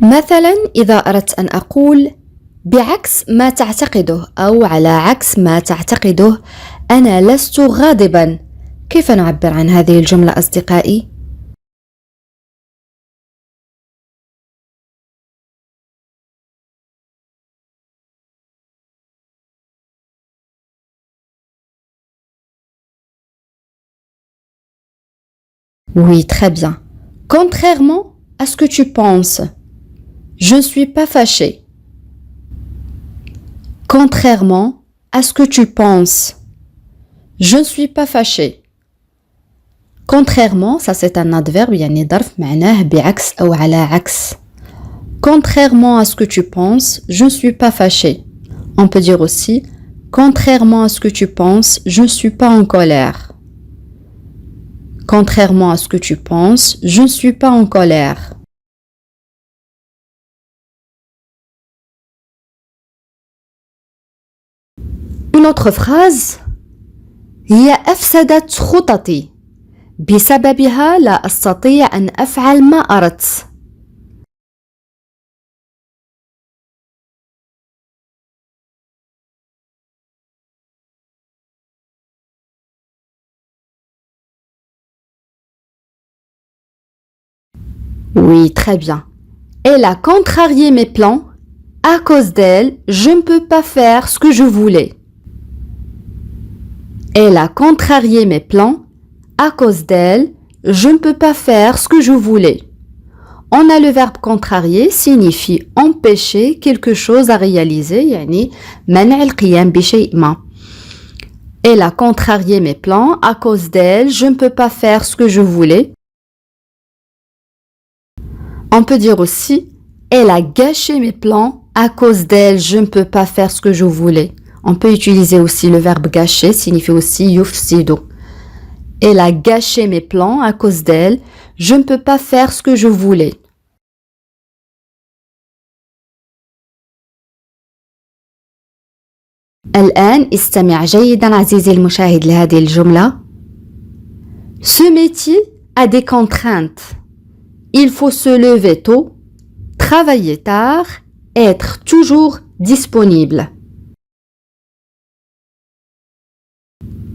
مثلا إذا أردت أن أقول بعكس ما تعتقده أو على عكس ما تعتقده أنا لست غاضبا، كيف نعبر عن هذه الجملة أصدقائي؟ Oui, très bien. Contrairement à ce que tu penses, je ne suis pas fâchée. Contrairement à ce que tu penses, je ne suis pas fâchée. Contrairement, ça c'est un adverbe, يعني ظرف معناه بعكس أو على عكس. Contrairement à ce que tu penses, je ne suis pas fâchée. On peut dire aussi, contrairement à ce que tu penses, je ne suis pas en colère. Contrairement à ce que tu penses, je ne suis pas en colère. Une autre phrase. هي أفسدت خططي. بسببها لا أستطيع أن أفعل ما أردت. Oui, très bien. Elle a contrarié mes plans. À cause d'elle, je ne peux pas faire ce que je voulais. Elle a contrarié mes plans. À cause d'elle, je ne peux pas faire ce que je voulais. On a le verbe contrarier signifie empêcher quelque chose à réaliser, يعني منع القيام بشيء ما. Elle a contrarié mes plans. À cause d'elle, je ne peux pas faire ce que je voulais. On peut dire aussi, elle a gâché mes plans. À cause d'elle, je ne peux pas faire ce que je voulais. On peut utiliser aussi le verbe gâcher, signifie aussi يفسد. Elle a gâché mes plans. À cause d'elle, je ne peux pas faire ce que je voulais. الآن استمع جيدا عزيزي المشاهد لهذه الجملة. Ce métier a des contraintes. Il faut se lever tôt, travailler tard, être toujours disponible.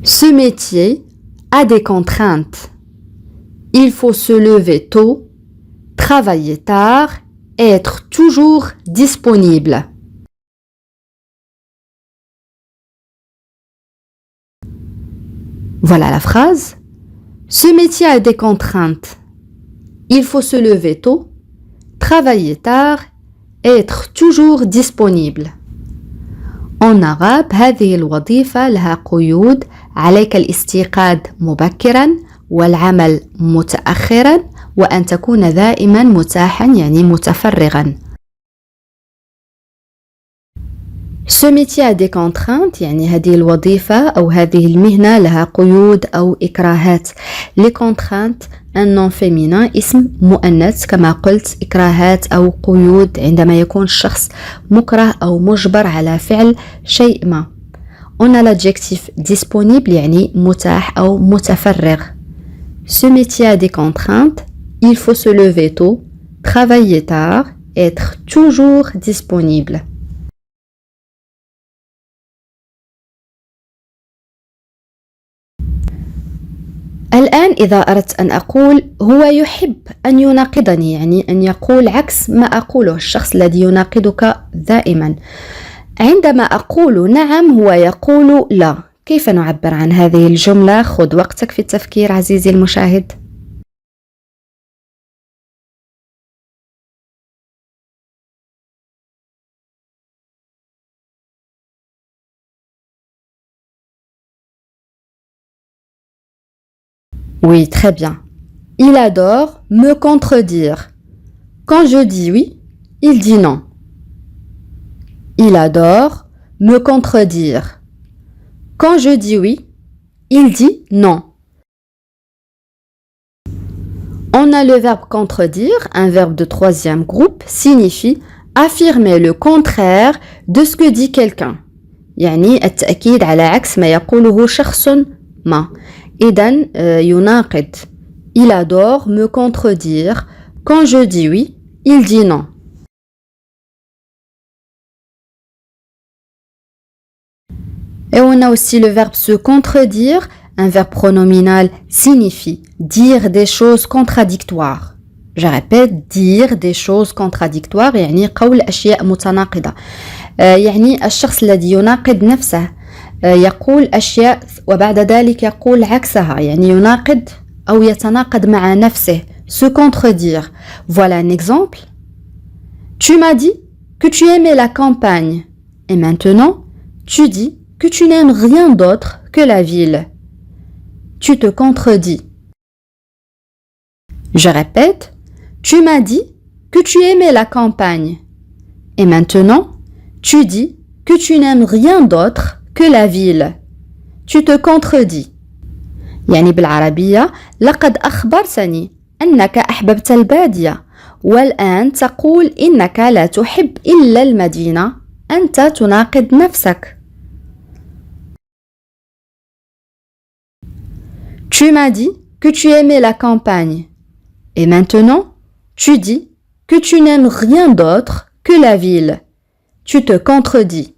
Ce métier a des contraintes. Il faut se lever tôt, travailler tard, être toujours disponible. Voilà la phrase. Ce métier a des contraintes. Il faut se lever tôt, travailler tard, être toujours disponible. En arabe هذه الوظيفة لها قيود. عليك الاستيقاظ مبكرا والعمل متأخرا وأن تكون دائما متاحا يعني متفرغا. Ce métier a des contraintes يعني هذه الوظيفة أو هذه المهنة لها قيود أو إكراهات. Les contraintes un nom féminin اسم مؤنث كما قلت إكراهات أو قيود عندما يكون الشخص مكره أو مجبر على فعل شيء ما. On a l'adjectif disponible يعني متاح أو متفرغ. Ce métier a des contraintes. Il faut se lever tôt, travailler tard, être toujours disponible. الآن إذا أردت أن أقول هو يحب أن يناقضني يعني أن يقول عكس ما أقوله الشخص الذي يناقضك دائما. عندما أقول نعم هو يقول لا. كيف نعبر عن هذه الجملة؟ خذ وقتك في التفكير عزيزي المشاهد. Oui, très bien. Il adore me contredire. Quand je dis oui, il dit non. Il adore me contredire. Quand je dis oui, il dit non. On a le verbe contredire, un verbe de troisième groupe, signifie affirmer le contraire de ce que dit quelqu'un. يعني التأكيد على عكس ما يقوله شخص ما. إذن يناقض. Il adore me contredire. Quand je dis oui, il dit non. Et on a aussi le verbe se contredire. Un verbe pronominal signifie dire des choses contradictoires. Je répète, dire des choses contradictoires يعني قول أشياء متناقضة. يعني الشخص الذي يناقض نفسه يقول أشياء وبعد ذلك يقول عكسها يعني يناقض أو يتناقض مع نفسه. Se contredire. Voilà un exemple. Tu m'as dit que tu aimais la campagne. Et maintenant, tu dis que tu n'aimes rien d'autre que la ville. Tu te contredis. Je répète, tu m'as dit que tu aimais la campagne. Et maintenant, tu dis que tu n'aimes rien d'autre que la ville. Tu te contredis. يعني بالعربية لقد أخبرتني أنك أحببت البادية والآن تقول إنك لا تحب إلا المدينة. أنت تناقض نفسك. Tu m'as dit que tu aimais la campagne. Et maintenant, tu dis que tu n'aimes rien d'autre que la ville. Tu te contredis.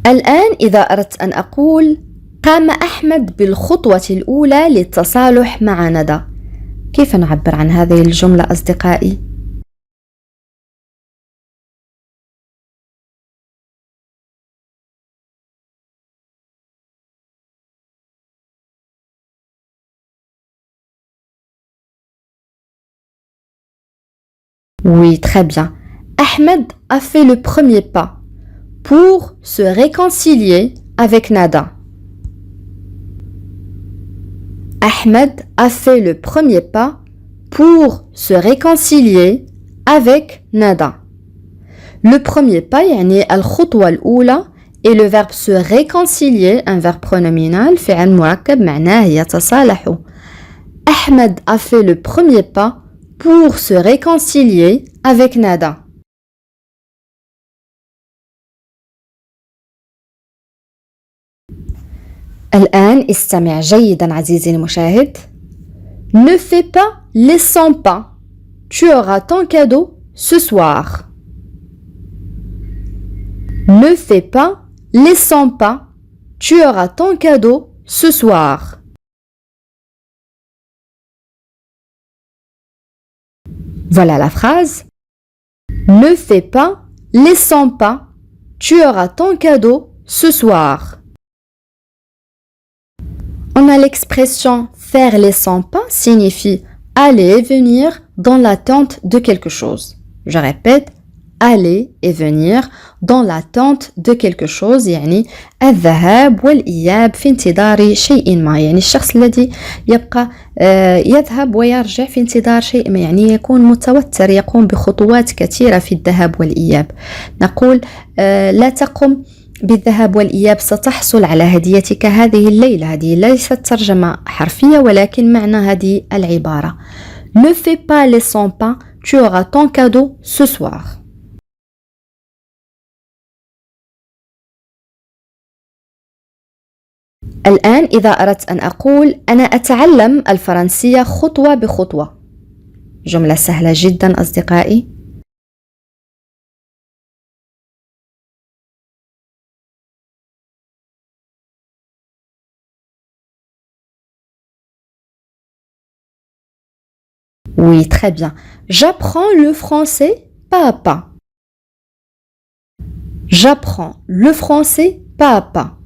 الآن إذا أردت أن أقول قام أحمد بالخطوة الأولى للتصالح مع ندى. كيف نعبر عن هذه الجملة أصدقائي؟ Oui, très bien. Ahmed a fait le premier pas pour se réconcilier avec Nada. Ahmed a fait le premier pas pour se réconcilier avec Nada. Le premier pas, يعني الخطوة الأولى, et le verbe se réconcilier, un verbe pronominal, فعل مركب معناه يتصالح. Ahmed a fait le premier pas pour se réconcilier avec Nada. الآن استمع جيدا عزيزي المشاهد. Ne fais pas les 100 pas. Tu auras ton cadeau ce soir. Ne fais pas les 100 pas. Tu auras ton cadeau ce soir. Voilà la phrase. Ne fais pas les 100 pas. Tu auras ton cadeau ce soir. On a l'expression faire les 100 pas signifie aller et venir dans l'attente de quelque chose. Je répète, aller et venir dans l'attente de quelque chose يعني الذهاب والإياب في انتظار شيء ما يعني الشخص الذي يبقى يذهب ويرجع في انتظار شيء ما يعني يكون متوتر يقوم بخطوات كثيرة في الذهاب والإياب. نقول لا تقم بالذهاب والإياب ستحصل على هديتك هذه الليلة. هذه ليست ترجمة حرفية ولكن معنى هذه العبارة Ne fais pas les 100 pas, tu auras ton cadeau ce soir. الآن إذا أردت أن أقول أنا أتعلم الفرنسية خطوة بخطوة. جملة سهلة جدا أصدقائي. Oui, très bien. J'apprends le français pas à pas. J'apprends le français pas à pas.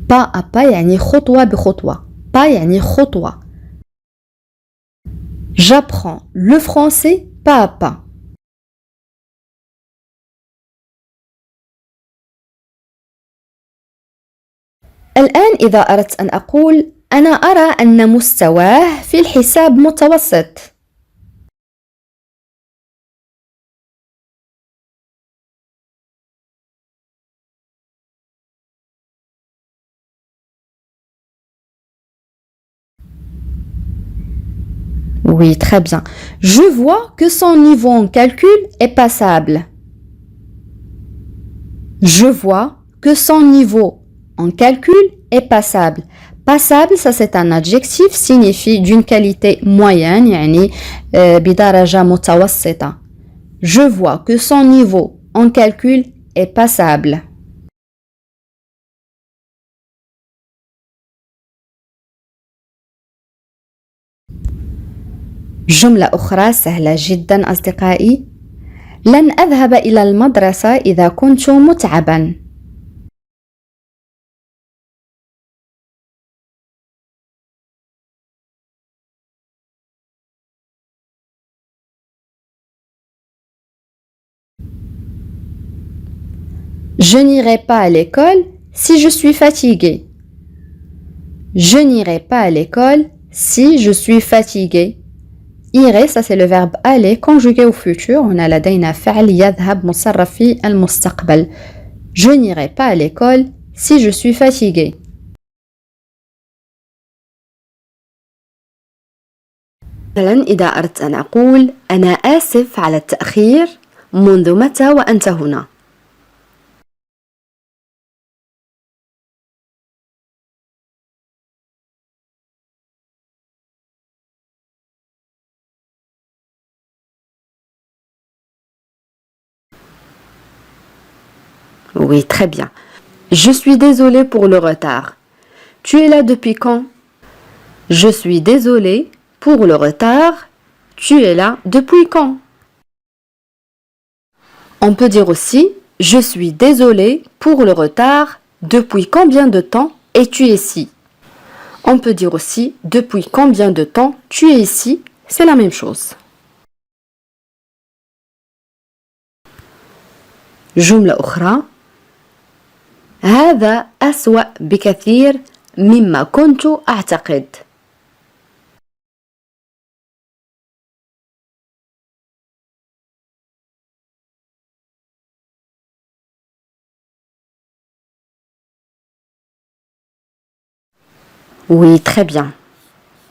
Pas à pas يعني خطوة بخطوة. Pas يعني خطوة. J'apprends le français pas à pas. الآن إذا أردت أن أقول أنا أرى أن مستواه في الحساب متوسط. Oui, très bien. Je vois que son niveau en calcul est passable. Je vois que son niveau en calcul est passable. Passable, ça c'est un adjectif, signifie d'une qualité moyenne, يعني بدرجة متوسطة. Je vois que son niveau en calcul est passable. جملة أخرى سهلة جدا أصدقائي. لن أذهب إلى المدرسة إذا كنت متعبا. Je n'irai pas à l'école si je suis fatigué. Je n'irai pas à l'école si je suis fatigué. Irai, ça c'est le verbe aller conjugué au futur. On a لدينا فعل يذهب مصرف في المستقبل. Je n'irai pas à l'école si je suis fatigué. مثلا إذا أردت أن أقول أنا آسف على التأخير، منذ متى وأنت هنا؟ Oui, très bien. Je suis désolée pour le retard. Tu es là depuis quand? Je suis désolée pour le retard. Tu es là depuis quand? On peut dire aussi je suis désolée pour le retard. Depuis combien de temps es-tu ici? On peut dire aussi depuis combien de temps tu es ici? C'est la même chose. جملة أخرى. هذا أسوأ بكثير مما كنت أعتقد. Oui, très bien.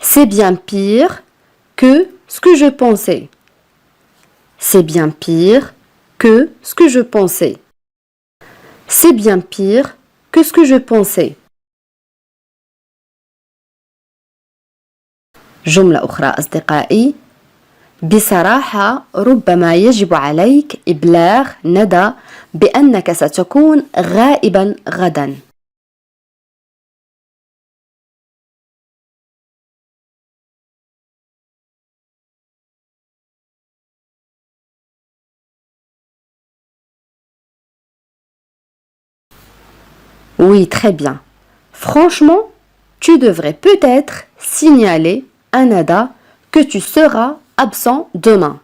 C'est bien pire que ce que je pensais. C'est bien pire que ce que je pensais. C'est bien pire que ce que je pensais. جملة أخرى أصدقائي. بصراحة ربما يجب عليك إبلاغ ندى بأنك ستكون غائبا غدا. Oui, très bien. Franchement, tu devrais peut-être signaler à Nada que tu seras absent demain.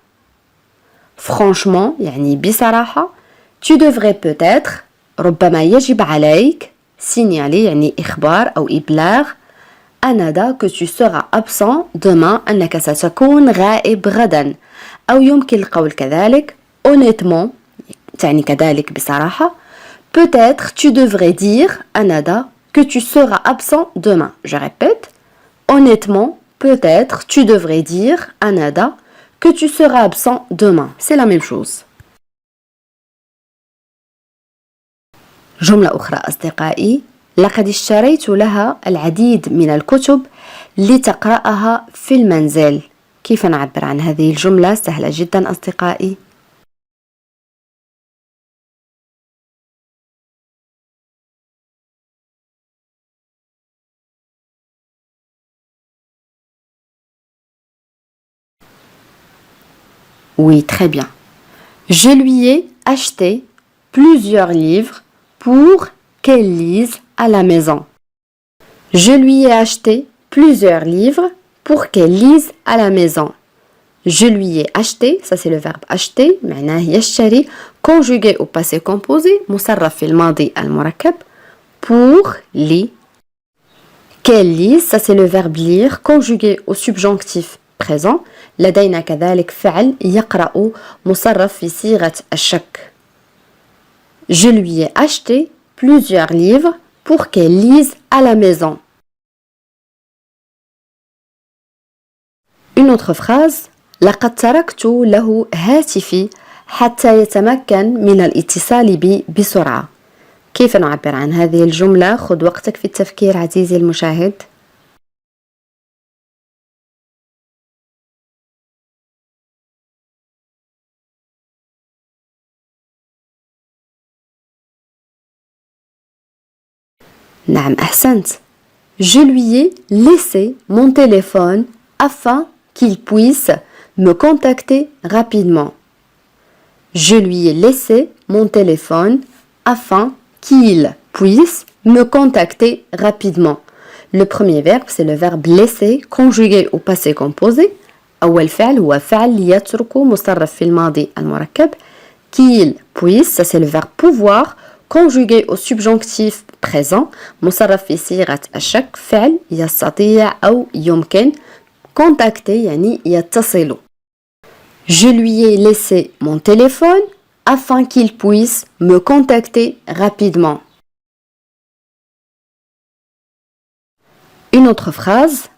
Franchement, يعني بصراحة, tu devrais peut-être, ربما يجب عليك, signaler يعني إخبار أو إبلاغ à Nada que tu seras absent demain, أنك ستكون غائب غدا. أو يمكن القول كذلك honnêtement, تعني كذلك بصراحة. Peut-être tu devrais dire à Nada que tu seras absent demain. Je répète, honnêtement, peut-être tu devrais dire à Nada que tu seras absent demain. C'est la même chose. جملة أخرى أصدقائي. لقد اشتريت لها العديد من الكتب لتقرأها في المنزل. كيف نعبر عن هذه الجملة؟ سهلة جدا أصدقائي. Oui, très bien. Je lui ai acheté plusieurs livres pour qu'elle lise à la maison. Je lui ai acheté plusieurs livres pour qu'elle lise à la maison. Je lui ai acheté, ça c'est le verbe acheter, معناه يشتري, conjugué au passé composé, مصرف في الماضي المركب, pour lire. Qu'elle lise, ça c'est le verbe lire, conjugué au subjonctif présent. لدينا كذلك فعل يقرأ مصرف في صيغة الشك. Je lui ai acheté plusieurs livres pour qu'elle lise à la maison. Une autre phrase. لقد تركت له هاتفي حتى يتمكن من الاتصال بي بسرعة. كيف نعبر عن هذه الجملة؟ خذ وقتك في التفكير عزيزي المشاهد. نعم أحسنت. Je lui ai laissé mon téléphone afin qu'il puisse me contacter rapidement. Je lui ai laissé mon téléphone afin qu'il puisse me contacter rapidement. Le premier verbe, c'est le verbe laisser conjugué au passé composé. أول فعل هو فعل يترك مصرف في الماضي المركب. Qu'il puisse, ça c'est le verbe pouvoir conjugué au subjonctif présent مصرف في صيغة الشك فعل يستطيع أو يمكن contacter يعني يتصل. Je lui ai laissé mon téléphone afin qu'il puisse me contacter rapidement. Une autre phrase.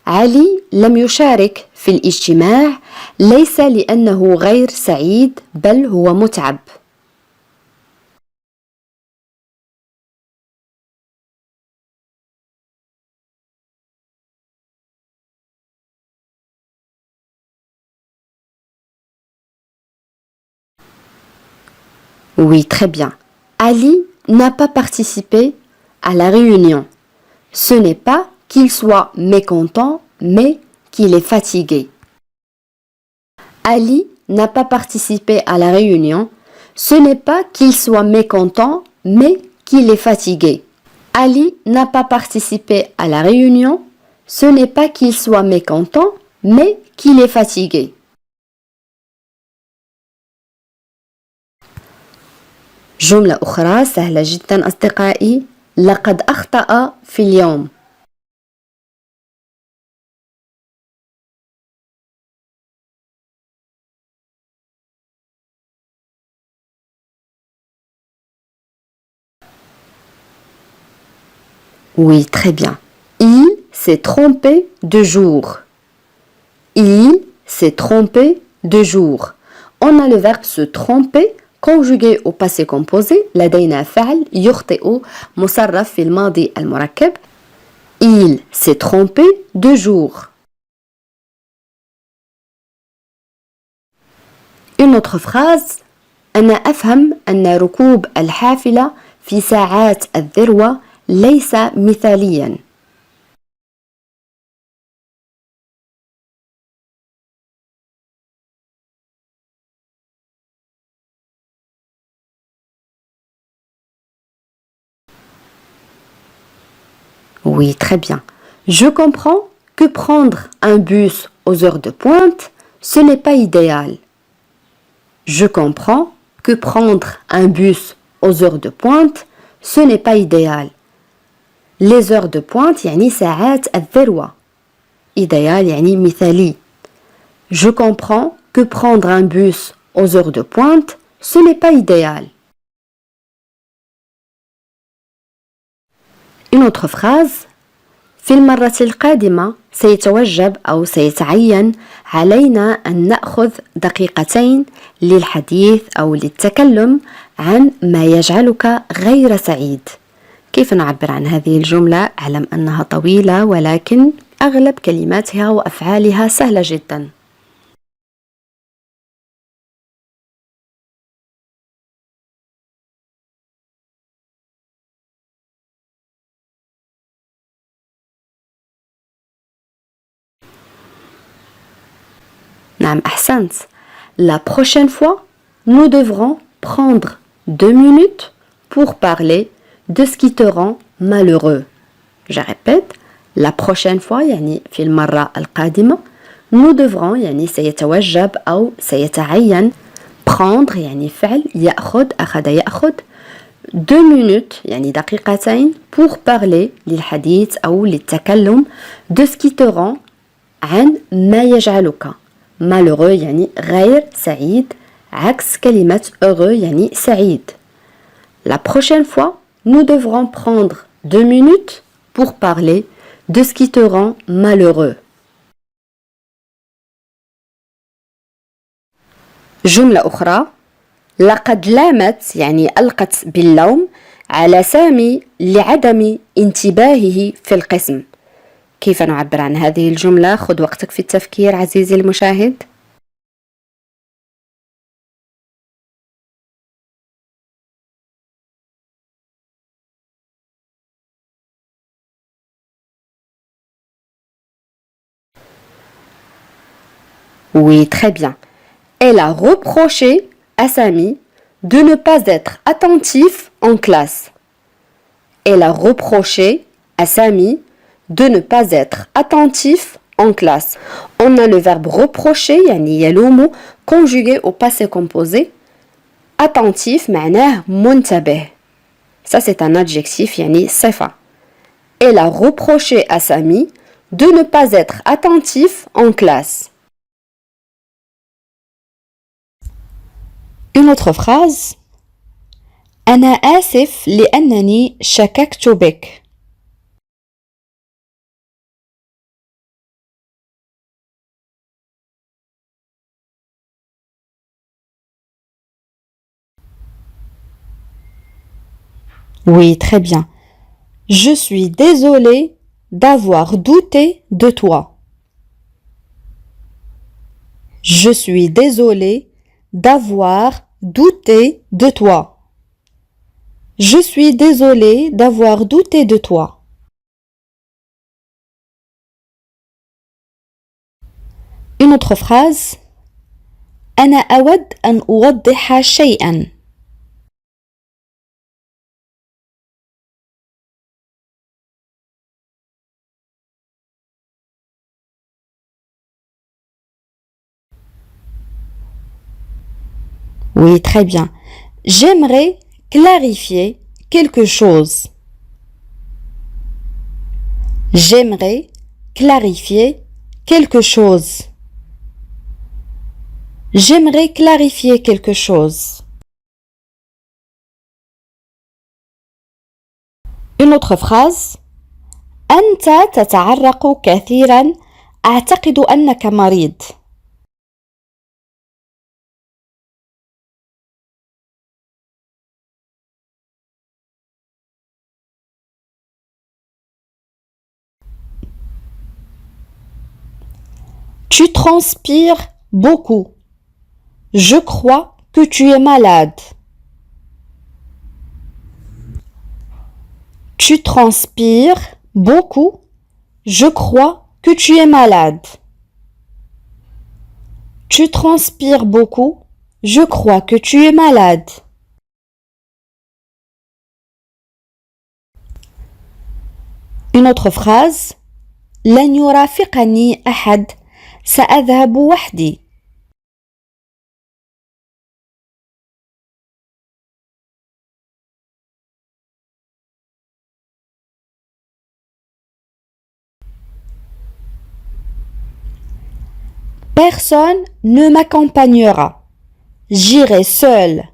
علي لم يشارك في الاجتماع ليس لأنه غير سعيد بل هو متعب. Oui, très bien. Ali n'a pas participé à la réunion. Ce n'est pas qu'il soit mécontent, mais qu'il est fatigué. Ali n'a pas participé à la réunion. Ce n'est pas qu'il soit mécontent, mais qu'il est fatigué. Ali n'a pas participé à la réunion. Ce n'est pas qu'il soit mécontent, mais qu'il est fatigué. جملة أخرى سهلة جدا أصدقائي. لقد أخطأ في اليوم. Oui, très bien. Il s'est trompé de jour. Il s'est trompé de jour. On a le verbe se tromper conjugué au passé composé. لدينا فعل يخطئ مصرف في الماضي المركب. Il s'est trompé de jour. Une autre phrase. أنا أفهم أن ركوب الحافلة في ساعات الذروة ليس مثاليا. Oui, très bien. Je comprends que prendre un bus aux heures de pointe, ce n'est pas idéal. Je comprends que prendre un bus aux heures de pointe, ce n'est pas idéal. Les heures de pointe يعني ساعات الذروة. idéal يعني مثالي. Je comprends que prendre un bus aux heures de pointe, ce n'est pas idéal. Une autre phrase. في المرة القادمة سيتوجب أو سيتعين علينا أن نأخذ دقيقتين للحديث أو للتكلم عن ما يجعلك غير سعيد. كيف نعبر عن هذه الجملة؟ أعلم أنها طويلة ولكن أغلب كلماتها وأفعالها سهلة جدا. نعم أحسنت. La prochaine fois, nous devrons prendre 2 minutes pour parler de ce qui te rend malheureux. Je répète, la prochaine fois يعني في المرة القادمة nous devrons يعني سيتوجب أو سيتعين prendre يعني فعل يأخذ أخذ يأخذ 2 minutes يعني دقيقتين pour parler للحديث أو للتكلم de ce qui te rend عن ما يجعلك malheureux يعني غير سعيد عكس كلمة heureux يعني سعيد. La prochaine fois, nous devrons prendre 2 minutes pour parler de ce qui te rend malheureux. جملة أخرى. لقد لامت يعني ألقت باللوم على سامي لعدم انتباهه في القسم. كيف نعبر عن هذه الجملة؟ خذ وقتك في التفكير عزيزي المشاهد. Oui, très bien. Elle a reproché à Samy de ne pas être attentif en classe. Elle a reproché à Samy de ne pas être attentif en classe. On a le verbe reprocher, يعني يلوم, conjugué au passé composé. Attentif, معناه منتبه. Ça, c'est un adjectif, يعني صفة. Elle a reproché à Samy de ne pas être attentif en classe. Une autre phrase. أنا آسف لأنني شككت بك. Oui, très bien. Je suis désolée d'avoir douté de toi. Je suis désolée d'avoir douté de toi. Je suis désolée d'avoir douté de toi. Une autre phrase. أنا أود أن أوضح شيئا. Oui, très bien. J'aimerais clarifier quelque chose. J'aimerais clarifier quelque chose. J'aimerais clarifier quelque chose. Une autre phrase. أنت تتعرق كثيرا. أعتقد أنك مريض. Tu transpires beaucoup. Je crois que tu es malade. Tu transpires beaucoup. Je crois que tu es malade. Tu transpires beaucoup. Je crois que tu es malade. Une autre phrase. لن يرافقني أحد. سأذهب وحدي. Personne ne m'accompagnera. J'irai seul.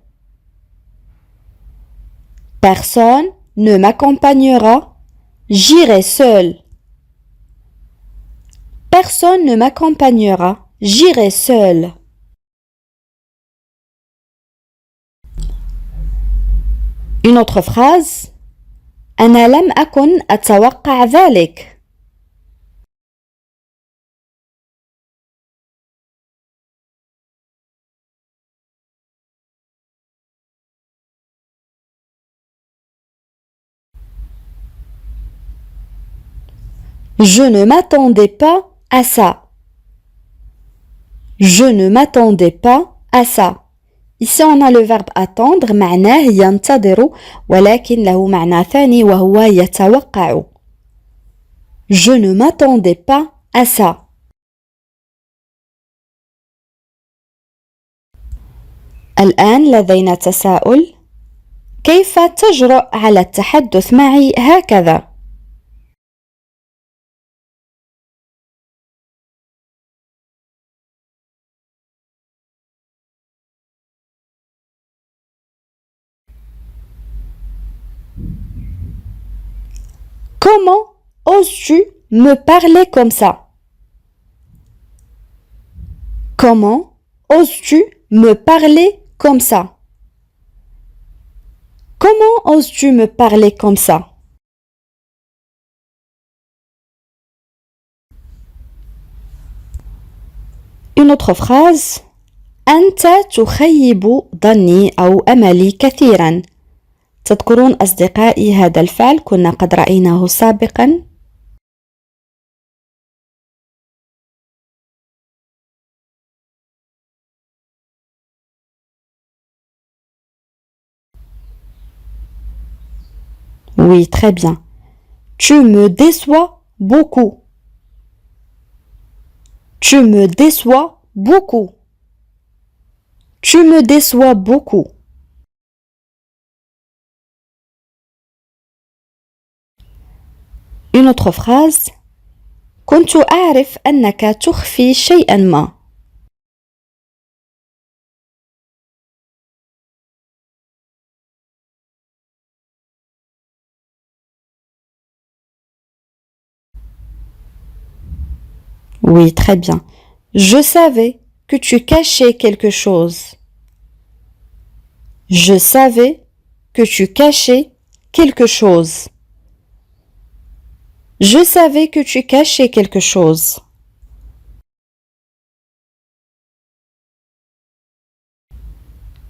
Personne ne m'accompagnera. J'irai seul. Personne ne m'accompagnera. J'irai seul. Une autre phrase. أنا لم أكن أتوقع ذلك. Je ne m'attendais pas à ça. Je ne m'attendais pas à ça. Ici on a le verbe attendre معناه ينتظر ولكن له معنى ثاني وهو يتوقع. Je ne m'attendais pas à ça. الآن لدينا تساؤل. كيف تجرؤ على التحدث معي هكذا؟ Comment oses-tu me parler comme ça? Comment oses-tu me parler comme ça? Comment oses-tu me parler comme ça? Une autre phrase. أنت تخيب ظني أو أملي كثيرا. تذكرون أصدقائي هذا الفعل كنا قد رأيناه سابقا. Oui, très bien. Tu me déçois beaucoup. Tu me déçois beaucoup. Tu me déçois beaucoup. Une autre phrase. كنت أعرف أنك تخفي شيئا ما. Oui, très bien. Je savais que tu cachais quelque chose. Je savais que tu cachais quelque chose. Je savais que tu cachais quelque chose.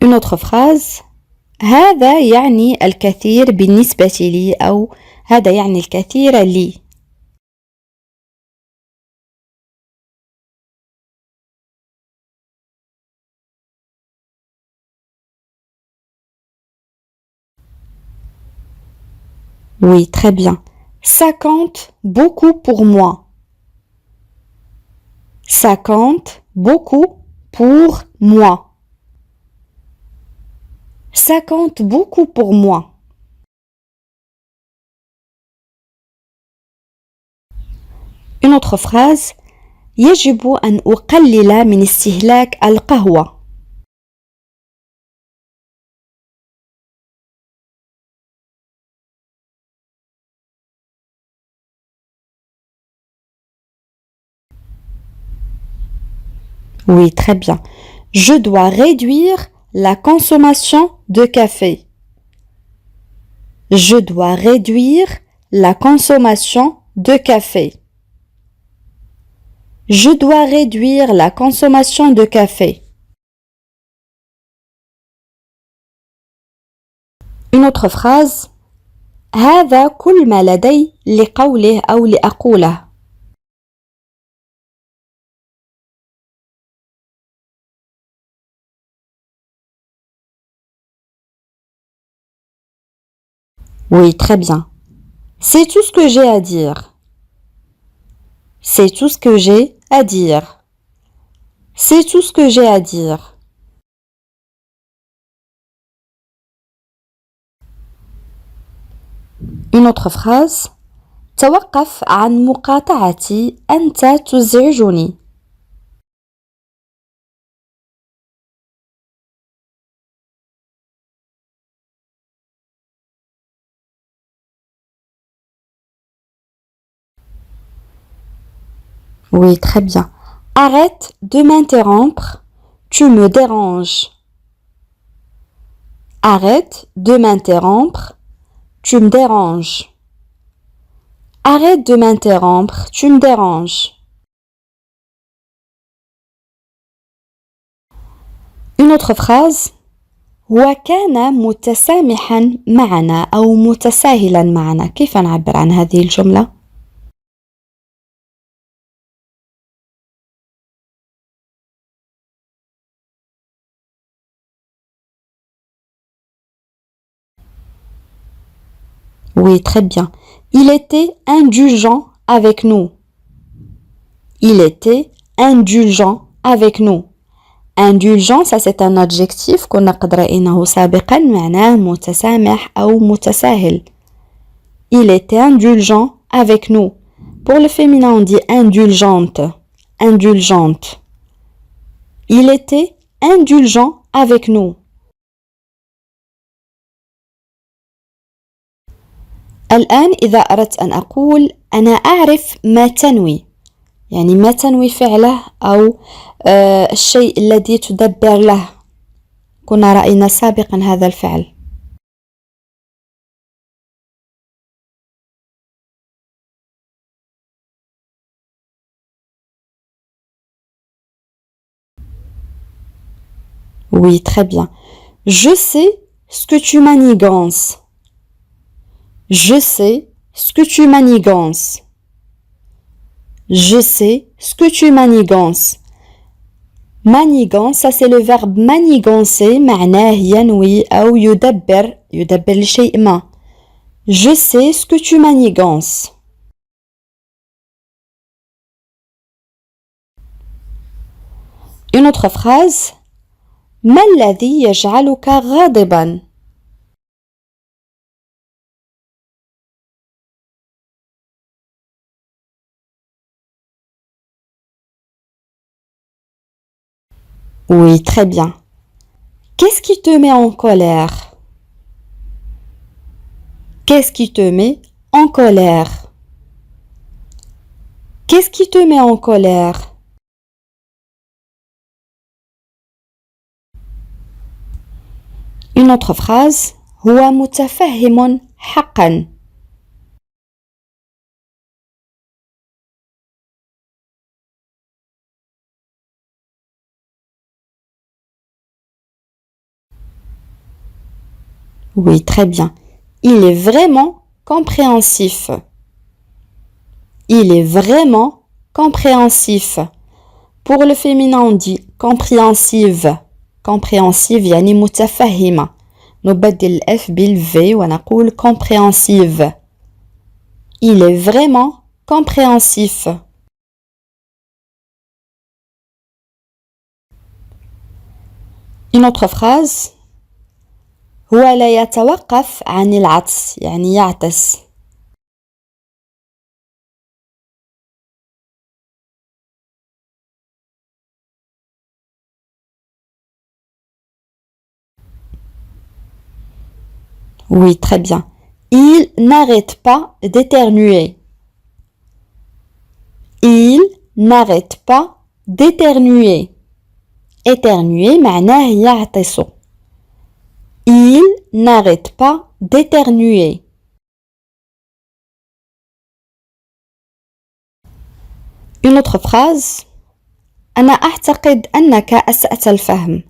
Une autre phrase. هذا يعني الكثير بالنسبة لي أو هذا يعني الكثير لي. Oui, très bien. Ça compte beaucoup pour moi. Ça compte beaucoup pour moi. Ça compte beaucoup pour moi. Une autre phrase. يجب أن أقلل من استهلاك القهوة. Oui, très bien. Je dois réduire la consommation de café. Je dois réduire la consommation de café. Je dois réduire la consommation de café. Une autre phrase. هذا كل ما لدي لقوله أو لأقوله. Oui, très bien. C'est tout ce que j'ai à dire. C'est tout ce que j'ai à dire. C'est tout ce que j'ai à dire. Une autre phrase. توقف عن مقاطعتي أنت تزعجني. Oui, très bien. Arrête de m'interrompre, tu me déranges. Arrête de m'interrompre, tu me déranges. Arrête de m'interrompre, tu me déranges. Une autre phrase. هو كان متسامحا معنا أو متساهلا معنا. كيف نعبر عن هذه الجملة؟ Oui, très bien. Il était indulgent avec nous. Il était indulgent avec nous. Indulgent, ça c'est un adjectif qu'on a قد رأيناه سابقا معناه متسامح أو متساهل. Il était indulgent avec nous. Pour le féminin, on dit indulgente. Indulgente. Il était indulgent avec nous. الآن إذا أردت أن أقول أنا أعرف ما تنوي، يعني ما تنوي فعله أو الشيء الذي تدبر له. كنا رأينا سابقا هذا الفعل. Oui, très bien. Je sais ce que tu manigances. Je sais ce que tu manigances. Je sais ce que tu manigances. Manigance, ça c'est le verbe manigancer, معناه ينوي أو يدبر لشيء ما. Je sais ce que tu manigances. Une autre phrase. ما الذي يجعلك غاضبا؟ Oui, très bien. Qu'est-ce qui te met en colère? Qu'est-ce qui te met en colère? Qu'est-ce qui te met en colère? Une autre phrase. هو متفهم حقا. Oui, très bien. Il est vraiment compréhensif. Il est vraiment compréhensif. Pour le féminin, on dit compréhensive. Compréhensive يعني متفهمة. نبدل الف بالفي ونقول compréhensive. Il est vraiment compréhensif. Une autre phrase. هو لا يتوقف عن العطس يعني يعطس. Oui, très bien. Il n'arrête pas d'éternuer. Il n'arrête pas d'éternuer. Éternuer معناه يعطس. Il n'arrête pas d'éternuer. Une autre phrase. أنا أعتقد أنك أسأت الفهم.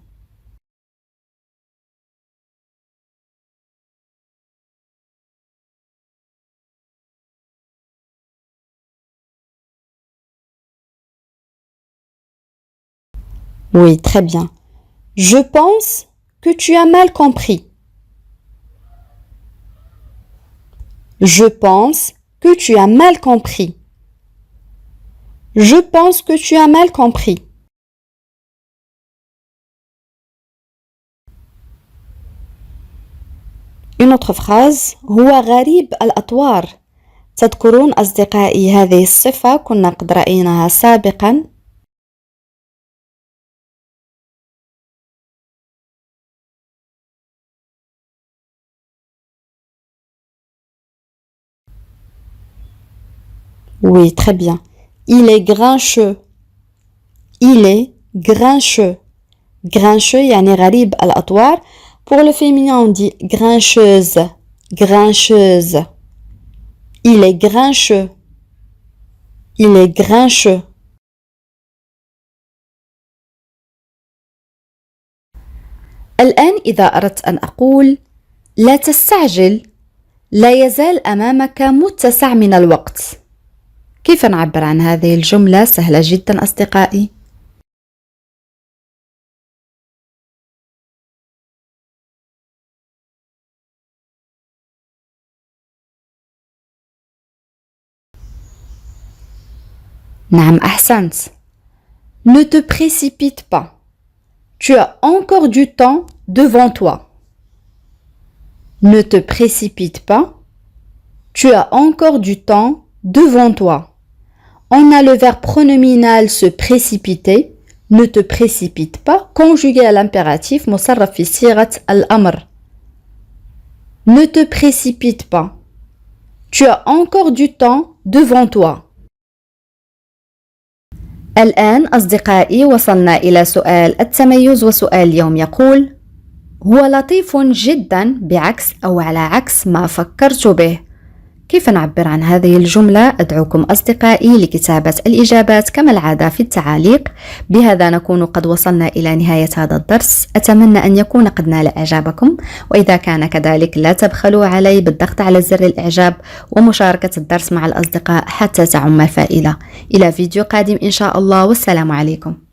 Oui, très bien. Je pense que tu as mal compris. Je pense que tu as mal compris. Je pense que tu as mal compris. Une autre phrase. هو غريب الأطوار. تذكرون أصدقائي هذه الصفة كنا قد رأيناها سابقا. Oui, très bien. Il est grincheux. Il est grincheux. Grincheux يعني غريب الأطوار. Pour le féminin, on dit grincheuse. Grincheuse. Il est grincheux. Il est grincheux. الآن إذا أردت أن أقول لا تستعجل، لا يزال أمامك متسع من الوقت. كيف نعبر عن هذه الجملة؟ سهلة جدا أصدقائي. نعم أحسنت. Ne te précipite pas. Tu as encore du temps devant toi. Ne te précipite pas. Tu as encore du temps devant toi. On a le verbe pronominal se précipiter. Ne te précipite pas. Conjugué à l'impératif مصرف في صيغة الأمر. Ne te précipite pas. Tu as encore du temps devant toi. الآن أصدقائي وصلنا إلى سؤال التميز وسؤال اليوم يقول هو لطيف جدا بعكس أو على عكس ما فكرت به. كيف نعبر عن هذه الجملة؟ أدعوكم أصدقائي لكتابة الإجابات كما العادة في التعاليق. بهذا نكون قد وصلنا إلى نهاية هذا الدرس. أتمنى أن يكون قد نال إعجابكم، وإذا كان كذلك لا تبخلوا علي بالضغط على زر الإعجاب ومشاركة الدرس مع الأصدقاء حتى تعم الفائدة. إلى فيديو قادم إن شاء الله، والسلام عليكم.